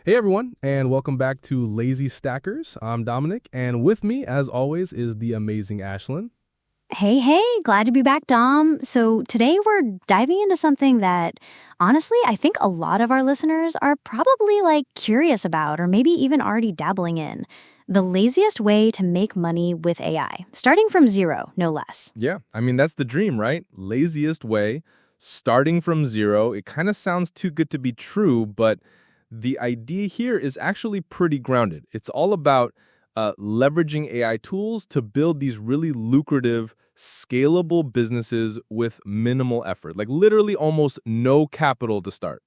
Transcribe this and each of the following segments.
Hey everyone, and welcome back to Lazy Stackers. I'm Dominic, and with me, as always, is the amazing Ashlyn. Hey, glad to be back, Dom. So today we're diving into something that, honestly, I think a lot of our listeners are probably curious about or maybe even already dabbling in. The laziest way to make money with AI, starting from zero, no less. Yeah, that's the dream, right? Laziest way, starting from zero. It kind of sounds too good to be true, but the idea here is actually pretty grounded. It's all about leveraging AI tools to build these really lucrative, scalable businesses with minimal effort, like literally almost no capital to start.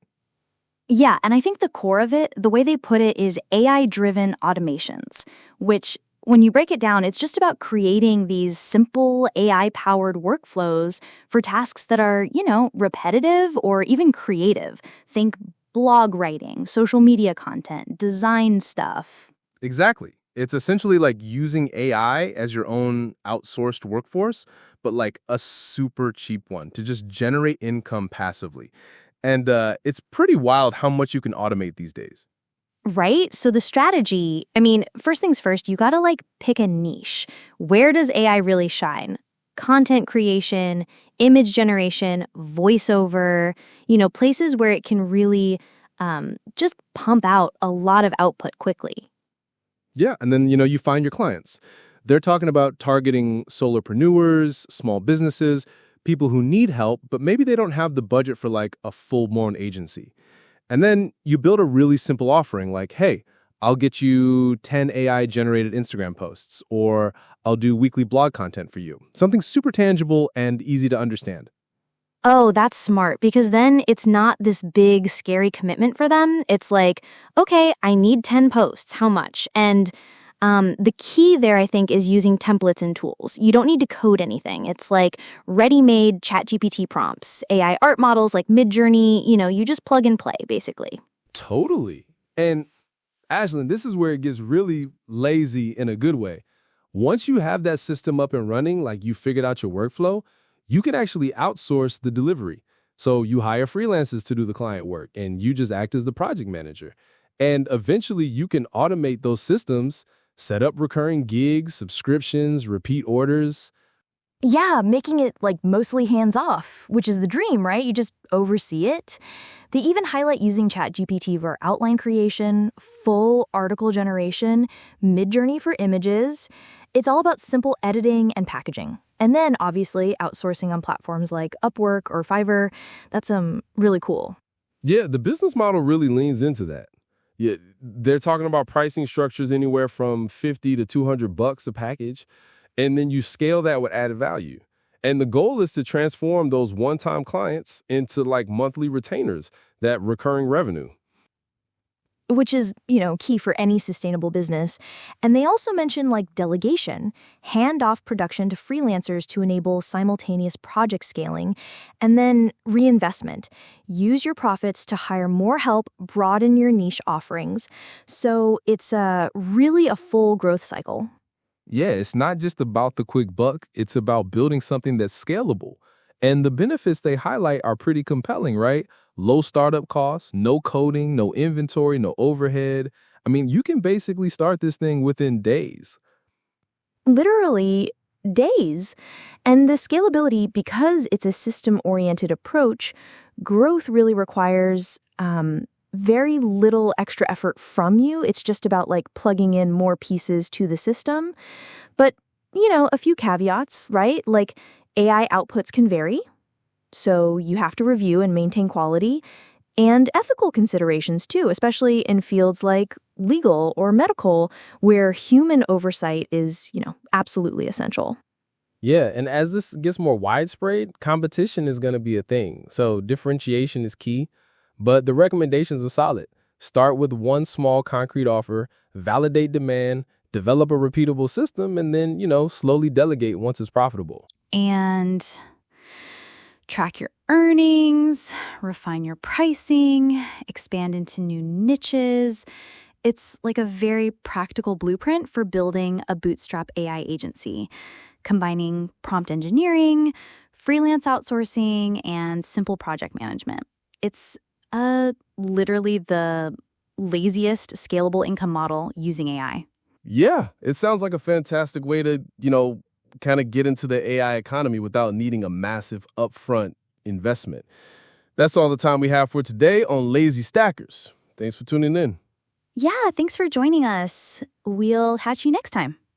Yeah, and I think the core of it, the way they put it, is AI-driven automations, which, when you break it down, it's just about creating these simple AI-powered workflows for tasks that are, repetitive or even creative. Think blog writing, social media content, design stuff. Exactly. It's essentially like using AI as your own outsourced workforce, but like a super cheap one to just generate income passively. And it's pretty wild how much you can automate these days. Right? So the strategy, first things first, you gotta pick a niche. Where does AI really shine? Content creation, image generation, voiceover, places where it can really just pump out a lot of output quickly. Yeah, and then, you find your clients. They're talking about targeting solopreneurs, small businesses, people who need help, but maybe they don't have the budget for like a full-blown agency. And then you build a really simple offering like, hey, I'll get you 10 AI-generated Instagram posts, or I'll do weekly blog content for you. Something super tangible and easy to understand. Oh, that's smart, because then it's not this big, scary commitment for them. It's like, okay, I need 10 posts. How much? And the key there, I think, is using templates and tools. You don't need to code anything. It's like ready-made ChatGPT prompts, AI art models like Midjourney. You just plug and play, basically. Totally. And Ashlyn, this is where it gets really lazy in a good way. Once you have that system up and running, like you figured out your workflow, you can actually outsource the delivery. So you hire freelancers to do the client work, and you just act as the project manager. And eventually you can automate those systems, set up recurring gigs, subscriptions, repeat orders. Yeah, making it mostly hands-off, which is the dream, right? You just oversee it. They even highlight using ChatGPT for outline creation, full article generation, Midjourney for images. It's all about simple editing and packaging. And then, obviously, outsourcing on platforms like Upwork or Fiverr. That's really cool. Yeah, the business model really leans into that. Yeah, they're talking about pricing structures anywhere from 50 to $200 a package, and then you scale that with added value. And the goal is to transform those one-time clients into monthly retainers, that recurring revenue. Which is, key for any sustainable business. And they also mention delegation, hand off production to freelancers to enable simultaneous project scaling, and then reinvestment. Use your profits to hire more help, broaden your niche offerings. So it's really a full growth cycle. Yeah, it's not just about the quick buck, it's about building something that's scalable. And the benefits they highlight are pretty compelling, right? Low startup costs, no coding, no inventory, no overhead. You can basically start this thing within days. Literally days. And the scalability, because it's a system-oriented approach, growth really requires very little extra effort from you. It's just about plugging in more pieces to the system. But, a few caveats, right? AI outputs can vary, so you have to review and maintain quality, and ethical considerations too, especially in fields like legal or medical, where human oversight is, absolutely essential. Yeah, and as this gets more widespread, competition is going to be a thing. So differentiation is key, but the recommendations are solid. Start with one small concrete offer, validate demand, develop a repeatable system, and then, slowly delegate once it's profitable. And track your earnings, refine your pricing, expand into new niches. It's like a very practical blueprint for building a bootstrap AI agency, combining prompt engineering, freelance outsourcing, and simple project management. It's literally the laziest scalable income model using AI. Yeah, it sounds like a fantastic way to, kind of get into the AI economy without needing a massive upfront investment. That's all the time we have for today on Lazy Stackers. Thanks for tuning in. Yeah, thanks for joining us. We'll catch you next time.